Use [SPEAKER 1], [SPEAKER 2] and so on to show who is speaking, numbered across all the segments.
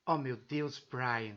[SPEAKER 1] Oh meu Deus, Brian.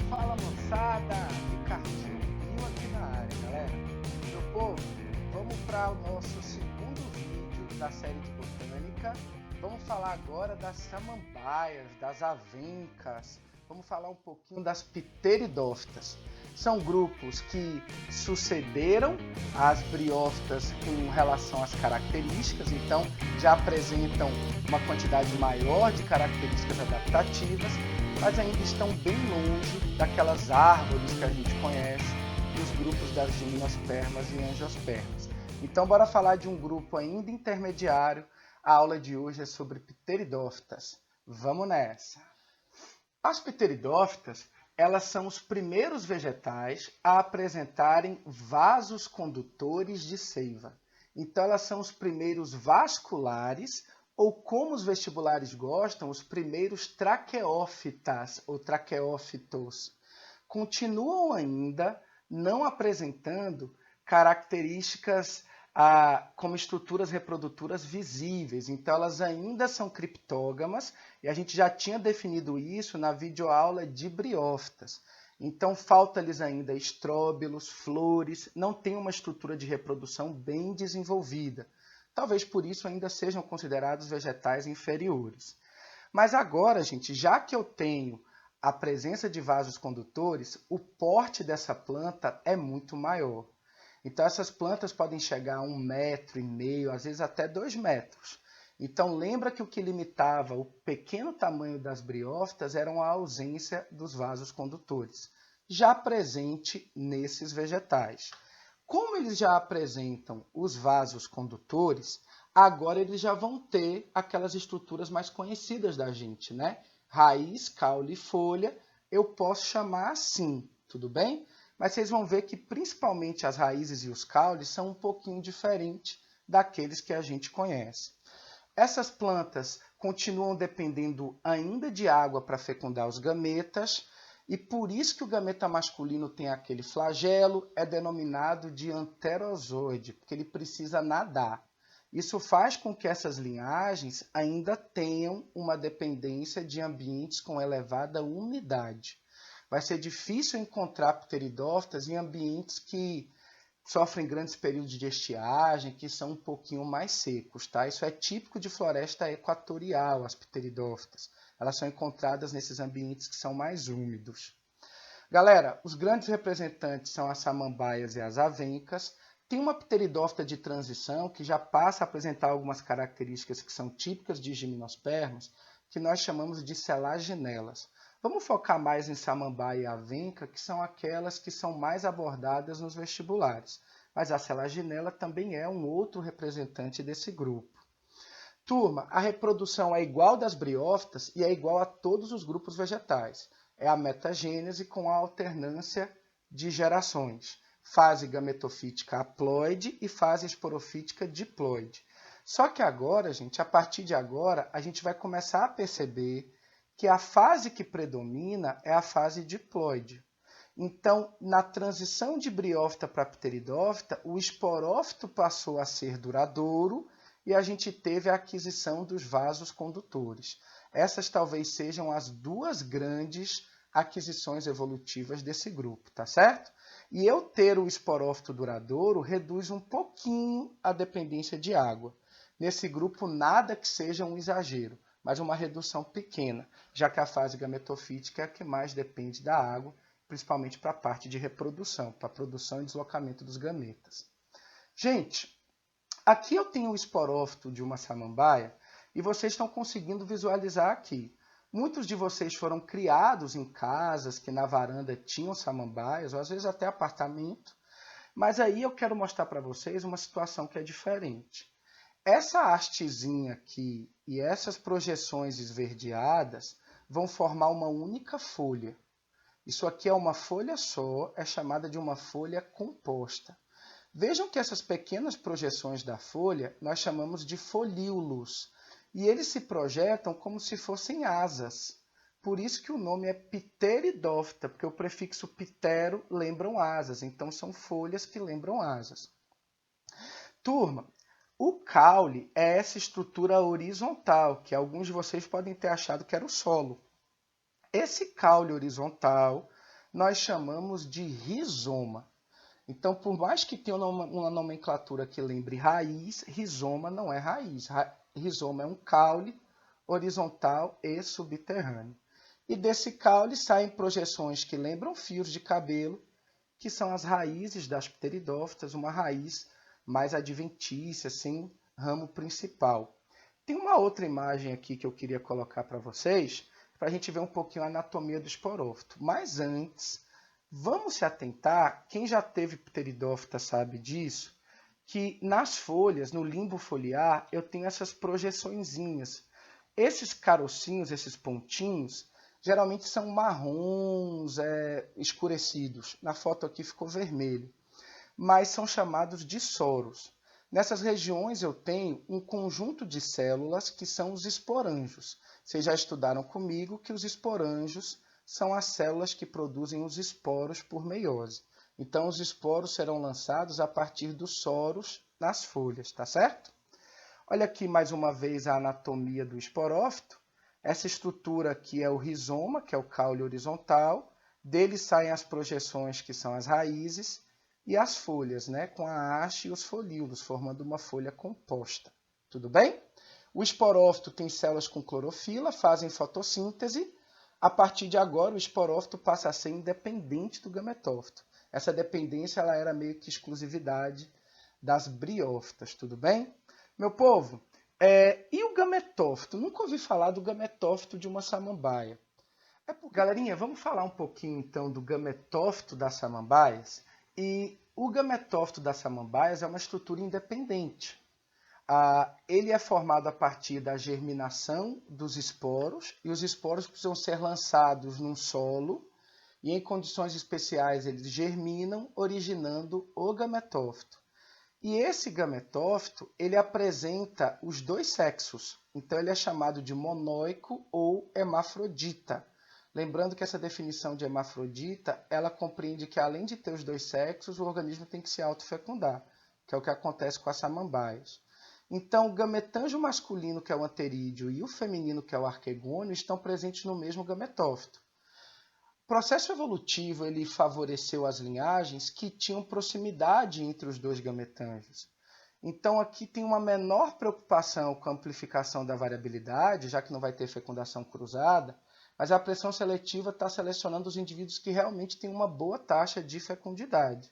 [SPEAKER 2] Fala moçada, Ricardinho Bio aqui na área, galera. Meu povo, vamos para o nosso segundo vídeo da série de botânica. Vamos falar agora das samambaias, das avencas, vamos falar um pouquinho das pteridófitas. São grupos que sucederam as briófitas com relação às características, então já apresentam uma quantidade maior de características adaptativas, mas ainda estão bem longe daquelas árvores que a gente conhece, dos grupos das gimnospermas e angiospermas. Então, bora falar de um grupo ainda intermediário. A aula de hoje é sobre pteridófitas. Vamos nessa! As pteridófitas, elas são os primeiros vegetais a apresentarem vasos condutores de seiva. Então, elas são os primeiros vasculares, ou como os vestibulares gostam, os primeiros traqueófitas ou traqueófitos. Continuam ainda não apresentando características como estruturas reprodutoras visíveis. Então, elas ainda são criptógamas, e a gente já tinha definido isso na videoaula de briófitas. Então, falta-lhes ainda estróbilos, flores, não tem uma estrutura de reprodução bem desenvolvida. Talvez por isso ainda sejam considerados vegetais inferiores. Mas agora, gente, já que eu tenho a presença de vasos condutores, o porte dessa planta é muito maior. Então, essas plantas podem chegar a 1,5 m, às vezes até 2 metros. Então, lembra que o que limitava o pequeno tamanho das briófitas era a ausência dos vasos condutores, já presente nesses vegetais. Como eles já apresentam os vasos condutores, agora eles já vão ter aquelas estruturas mais conhecidas da gente, né? Raiz, caule e folha, eu posso chamar assim, tudo bem? Mas vocês vão ver que principalmente as raízes e os caules são um pouquinho diferentes daqueles que a gente conhece. Essas plantas continuam dependendo ainda de água para fecundar os gametas, e por isso que o gameta masculino tem aquele flagelo, é denominado de anterozoide, porque ele precisa nadar. Isso faz com que essas linhagens ainda tenham uma dependência de ambientes com elevada umidade. Vai ser difícil encontrar pteridófitas em ambientes que sofrem grandes períodos de estiagem, que são um pouquinho mais secos, tá? Isso é típico de floresta equatorial, as pteridófitas. Elas são encontradas nesses ambientes que são mais úmidos. Galera, os grandes representantes são as samambaias e as avencas. Tem uma pteridófita de transição que já passa a apresentar algumas características que são típicas de gimnospermas, que nós chamamos de selaginelas. Vamos focar mais em samambaia e avenca, que são aquelas que são mais abordadas nos vestibulares. Mas a selaginela também é um outro representante desse grupo. Turma, a reprodução é igual das briófitas e é igual a todos os grupos vegetais. É a metagênese com a alternância de gerações. Fase gametofítica haploide e fase esporofítica diploide. Só que agora, gente, a partir de agora, a gente vai começar a perceber que a fase que predomina é a fase diploide. Então, na transição de briófita para pteridófita, o esporófito passou a ser duradouro e a gente teve a aquisição dos vasos condutores. Essas talvez sejam as duas grandes aquisições evolutivas desse grupo, tá certo? E eu ter o esporófito duradouro reduz um pouquinho a dependência de água. Nesse grupo, nada que seja um exagero, mas uma redução pequena, já que a fase gametofítica é a que mais depende da água, principalmente para a parte de reprodução, para a produção e deslocamento dos gametas. Gente, aqui eu tenho o esporófito de uma samambaia e vocês estão conseguindo visualizar aqui. Muitos de vocês foram criados em casas que na varanda tinham samambaias, ou às vezes até apartamento, mas aí eu quero mostrar para vocês uma situação que é diferente. Essa hastezinha aqui e essas projeções esverdeadas vão formar uma única folha. Isso aqui é uma folha só, é chamada de uma folha composta. Vejam que essas pequenas projeções da folha nós chamamos de folíolos, e eles se projetam como se fossem asas. Por isso que o nome é pteridófita, porque o prefixo ptero lembram asas, então são folhas que lembram asas. Turma, o caule é essa estrutura horizontal, que alguns de vocês podem ter achado que era o solo. Esse caule horizontal nós chamamos de rizoma. Então, por mais que tenha uma nomenclatura que lembre raiz, rizoma não é raiz. Rizoma é um caule horizontal e subterrâneo. E desse caule saem projeções que lembram fios de cabelo, que são as raízes das pteridófitas, uma raiz mais adventícia, assim, ramo principal. Tem uma outra imagem aqui que eu queria colocar para vocês, para a gente ver um pouquinho a anatomia do esporófito. Mas antes, vamos se atentar, quem já teve pteridófita sabe disso, que nas folhas, no limbo foliar, eu tenho essas projeçõezinhas. Esses carocinhos, esses pontinhos, geralmente são marrons escurecidos. Na foto aqui ficou vermelho. Mas são chamados de soros. Nessas regiões eu tenho um conjunto de células que são os esporângios. Vocês já estudaram comigo que os esporângios são as células que produzem os esporos por meiose. Então, os esporos serão lançados a partir dos soros nas folhas, tá certo? Olha aqui mais uma vez a anatomia do esporófito. Essa estrutura aqui é o rizoma, que é o caule horizontal. Dele saem as projeções, que são as raízes, e as folhas, né, com a haste e os folíolos, formando uma folha composta. Tudo bem? O esporófito tem células com clorofila, fazem fotossíntese. A partir de agora, o esporófito passa a ser independente do gametófito. Essa dependência ela era meio que exclusividade das briófitas, tudo bem? Meu povo, e o gametófito? Nunca ouvi falar do gametófito de uma samambaia. Galerinha, vamos falar um pouquinho então do gametófito das samambaias? E o gametófito das samambaias é uma estrutura independente. Ele é formado a partir da germinação dos esporos, e os esporos precisam ser lançados num solo, e em condições especiais eles germinam, originando o gametófito. E esse gametófito, ele apresenta os dois sexos, então ele é chamado de monóico ou hermafrodita. Lembrando que essa definição de hermafrodita, ela compreende que além de ter os dois sexos, o organismo tem que se autofecundar, que é o que acontece com as samambaias. Então, o gametângio masculino, que é o anterídeo, e o feminino, que é o arquegônio, estão presentes no mesmo gametófito. O processo evolutivo ele favoreceu as linhagens que tinham proximidade entre os dois gametângios. Então, aqui tem uma menor preocupação com a amplificação da variabilidade, já que não vai ter fecundação cruzada, mas a pressão seletiva está selecionando os indivíduos que realmente têm uma boa taxa de fecundidade.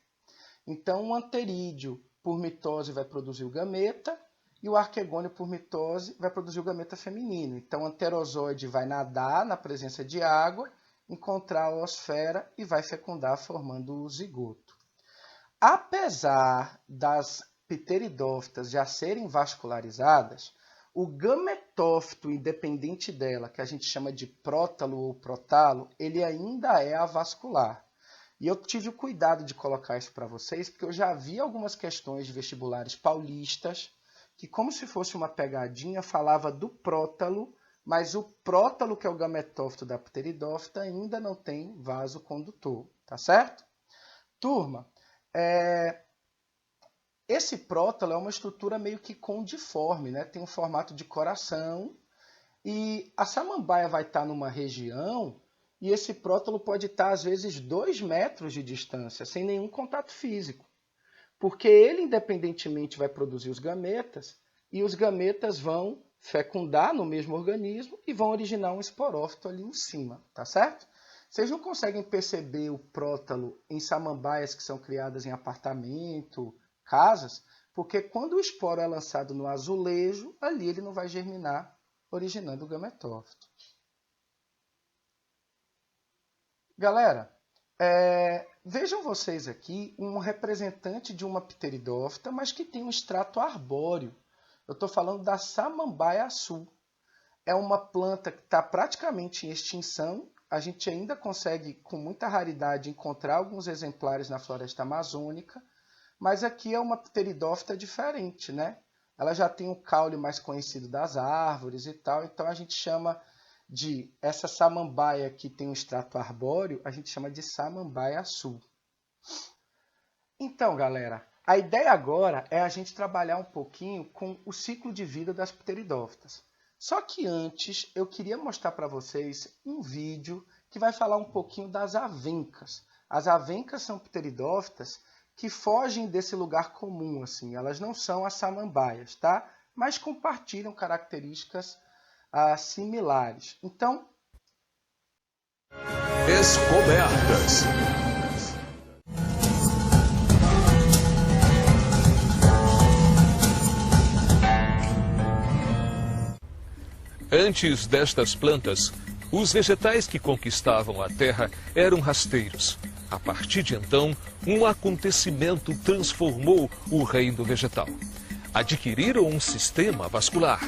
[SPEAKER 2] Então, o anterídeo, por mitose, vai produzir o gameta, e o arquegônio, por mitose, vai produzir o gameta feminino. Então, o anterozoide vai nadar na presença de água, encontrar a oosfera e vai fecundar, formando o zigoto. Apesar das pteridófitas já serem vascularizadas, o gametófito independente dela, que a gente chama de prótalo ou protalo, ele ainda é avascular. E eu tive o cuidado de colocar isso para vocês, porque eu já vi algumas questões de vestibulares paulistas, que como se fosse uma pegadinha, falava do prótalo, mas o prótalo, que é o gametófito da pteridófita, ainda não tem vaso condutor, tá certo? Turma, esse prótalo é uma estrutura meio que condiforme, né? Tem um formato de coração, e a samambaia vai estar numa região, e esse prótalo pode estar, às vezes, 2 metros de distância, sem nenhum contato físico. Porque ele, independentemente, vai produzir os gametas, e os gametas vão fecundar no mesmo organismo e vão originar um esporófito ali em cima, tá certo? Vocês não conseguem perceber o prótalo em samambaias que são criadas em apartamento, casas, porque quando o esporo é lançado no azulejo, ali ele não vai germinar, originando o gametófito. Galera, vejam vocês aqui um representante de uma pteridófita, mas que tem um extrato arbóreo. Eu estou falando da samambaia sul. É uma planta que está praticamente em extinção. a gente ainda consegue, com muita raridade, encontrar alguns exemplares na floresta amazônica, mas aqui é uma pteridófita diferente, né? Ela já tem o caule mais conhecido das árvores e tal, então a gente chama de essa samambaia que tem um extrato arbóreo, a gente chama de samambaia sul. Então, galera, a ideia agora é a gente trabalhar um pouquinho com o ciclo de vida das pteridófitas. Só que antes eu queria mostrar para vocês um vídeo que vai falar um pouquinho das avencas. As avencas são pteridófitas que fogem desse lugar comum, assim. Elas não são as samambaias, tá? Mas compartilham características similares. Então,
[SPEAKER 1] Descobertas. Antes destas plantas, os vegetais que conquistavam a terra eram rasteiros. A partir de então, um acontecimento transformou o reino vegetal. Adquiriram um sistema vascular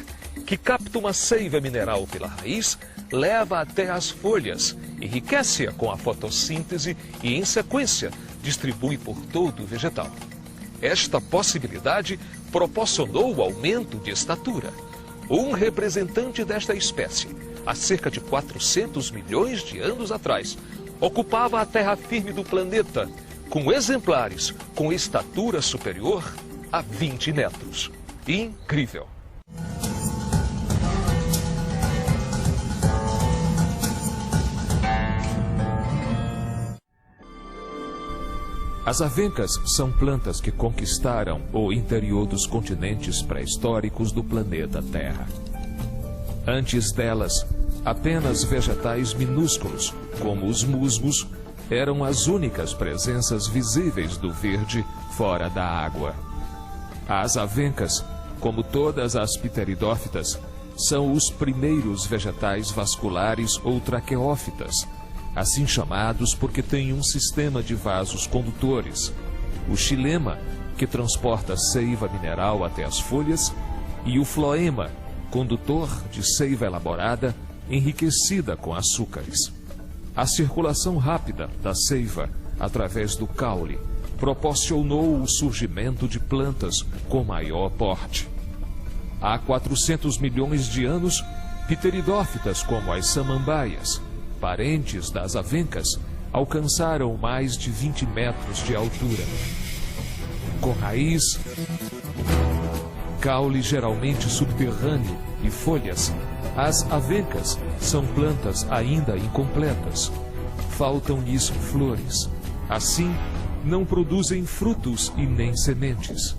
[SPEAKER 1] que capta uma seiva mineral pela raiz, leva até as folhas, enriquece-a com a fotossíntese e, em sequência, distribui por todo o vegetal. Esta possibilidade proporcionou o aumento de estatura. Um representante desta espécie, há cerca de 400 milhões de anos atrás, ocupava a terra firme do planeta, com exemplares com estatura superior a 20 metros. Incrível! As avencas são plantas que conquistaram o interior dos continentes pré-históricos do planeta Terra. Antes delas, apenas vegetais minúsculos, como os musgos, eram as únicas presenças visíveis do verde fora da água. As avencas, como todas as pteridófitas, são os primeiros vegetais vasculares ou traqueófitas, assim chamados porque têm um sistema de vasos condutores, o xilema, que transporta seiva mineral até as folhas, e o floema, condutor de seiva elaborada, enriquecida com açúcares. A circulação rápida da seiva, através do caule, proporcionou o surgimento de plantas com maior porte. Há 400 milhões de anos, pteridófitas como as samambaias, parentes das avencas, alcançaram mais de 20 metros de altura. Com raiz, caule geralmente subterrâneo e folhas, as avencas são plantas ainda incompletas. Faltam-lhes flores. Assim, não produzem frutos e nem sementes.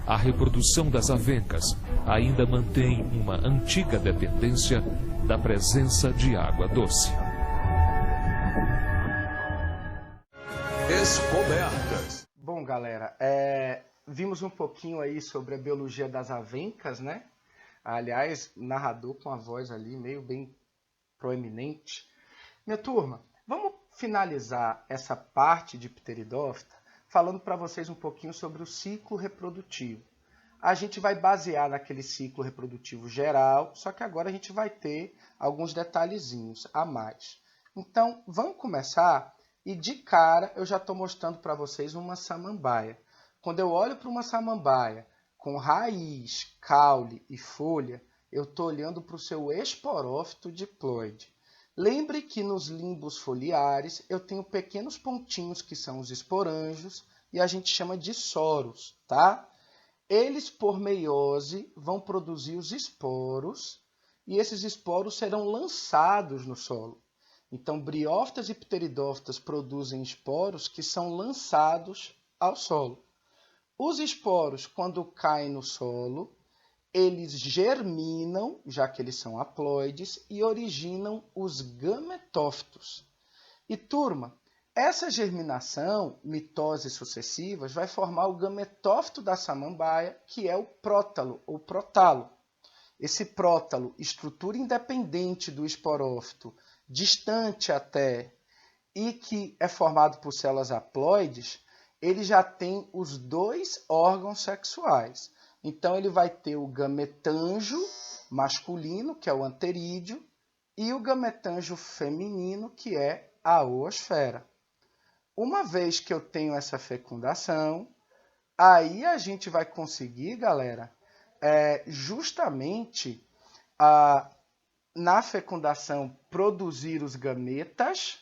[SPEAKER 1] A reprodução das avencas ainda mantém uma antiga dependência da presença de água doce. Descobertas.
[SPEAKER 2] Bom, galera, vimos um pouquinho aí sobre a biologia das avencas, né? Aliás, narrador com a voz ali meio bem proeminente. Minha turma, vamos finalizar essa parte de pteridófita falando para vocês um pouquinho sobre o ciclo reprodutivo. A gente vai basear naquele ciclo reprodutivo geral, só que agora a gente vai ter alguns detalhezinhos a mais. Então, vamos começar. E de cara eu já estou mostrando para vocês uma samambaia. Quando eu olho para uma samambaia com raiz, caule e folha, eu estou olhando para o seu esporófito diploide. Lembre que nos limbos foliares eu tenho pequenos pontinhos que são os esporângios e a gente chama de soros, tá? Eles, por meiose, vão produzir os esporos e esses esporos serão lançados no solo. Então, briófitas e pteridófitas produzem esporos que são lançados ao solo. Os esporos, quando caem no solo, eles germinam, já que eles são haploides, e originam os gametófitos. E, turma, essa germinação, mitoses sucessivas, vai formar o gametófito da samambaia, que é o prótalo ou protalo. Esse prótalo, estrutura independente do esporófito, distante até, e que é formado por células haploides, ele já tem os dois órgãos sexuais. Então, ele vai ter o gametanjo masculino, que é o anterídeo, e o gametanjo feminino, que é a oosfera. Uma vez que eu tenho essa fecundação, aí a gente vai conseguir, galera, justamente na fecundação produzir os gametas.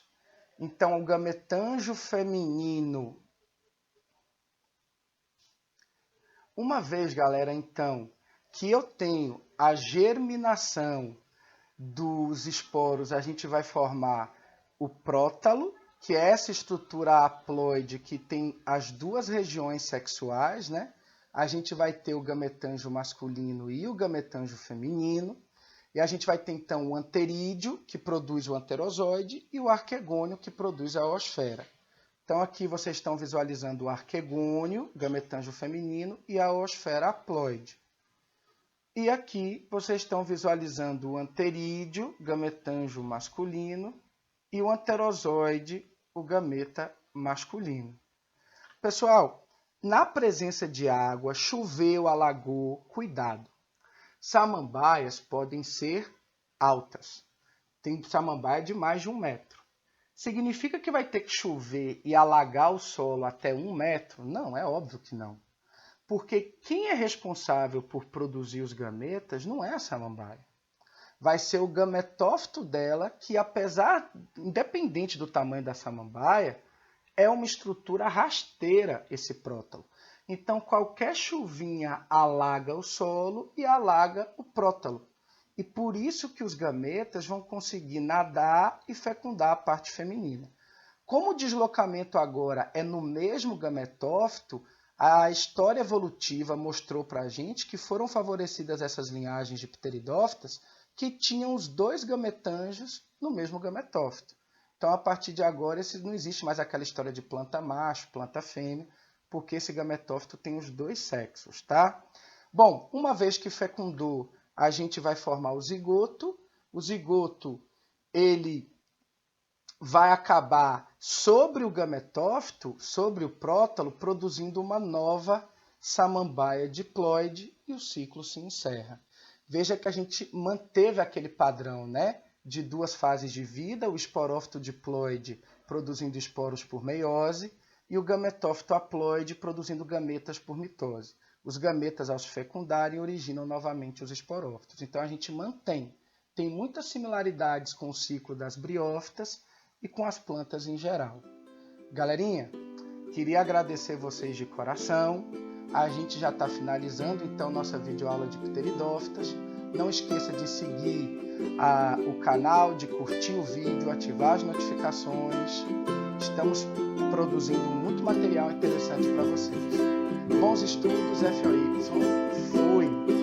[SPEAKER 2] Então, o gametanjo feminino. Uma vez, galera, então, que eu tenho a germinação dos esporos, a gente vai formar o prótalo, que é essa estrutura haploide que tem as duas regiões sexuais, né? A gente vai ter o gametanjo masculino e o gametanjo feminino. E a gente vai ter, então, o anterídeo, que produz o anterozoide, e o arquegônio, que produz a oosfera. Então, aqui vocês estão visualizando o arquegônio, gametanjo feminino, e a oosfera haploide. E aqui vocês estão visualizando o anterídeo, gametanjo masculino, e o anterozoide, o gameta masculino. Pessoal, na presença de água, choveu, alagou, cuidado. Samambaias podem ser altas. Tem samambaia de mais de 1 metro. Significa que vai ter que chover e alagar o solo até 1 metro? Não, é óbvio que não. Porque quem é responsável por produzir os gametas não é a samambaia. Vai ser o gametófito dela, que apesar, independente do tamanho da samambaia, é uma estrutura rasteira esse prótalo. Então, qualquer chuvinha alaga o solo e alaga o prótalo. E por isso que os gametas vão conseguir nadar e fecundar a parte feminina. Como o deslocamento agora é no mesmo gametófito, a história evolutiva mostrou para a gente que foram favorecidas essas linhagens de pteridófitas que tinham os 2 gametanjos no mesmo gametófito. Então, a partir de agora, não existe mais aquela história de planta macho, planta fêmea, porque esse gametófito tem os 2 sexos, tá? Bom, uma vez que fecundou, a gente vai formar o zigoto. O zigoto, ele vai acabar sobre o gametófito, sobre o prótalo, produzindo uma nova samambaia diploide e o ciclo se encerra. Veja que a gente manteve aquele padrão, né? De 2 fases de vida, o esporófito diploide produzindo esporos por meiose, e o gametófito haploide produzindo gametas por mitose. Os gametas, ao se fecundarem, originam novamente os esporófitos. Então, a gente mantém. Tem muitas similaridades com o ciclo das briófitas e com as plantas em geral. Galerinha, queria agradecer vocês de coração. A gente já está finalizando, então, nossa videoaula de pteridófitas. Não esqueça de seguir o canal, de curtir o vídeo, ativar as notificações. Estamos produzindo muito material interessante para vocês. Bons estudos, FOY. Fui!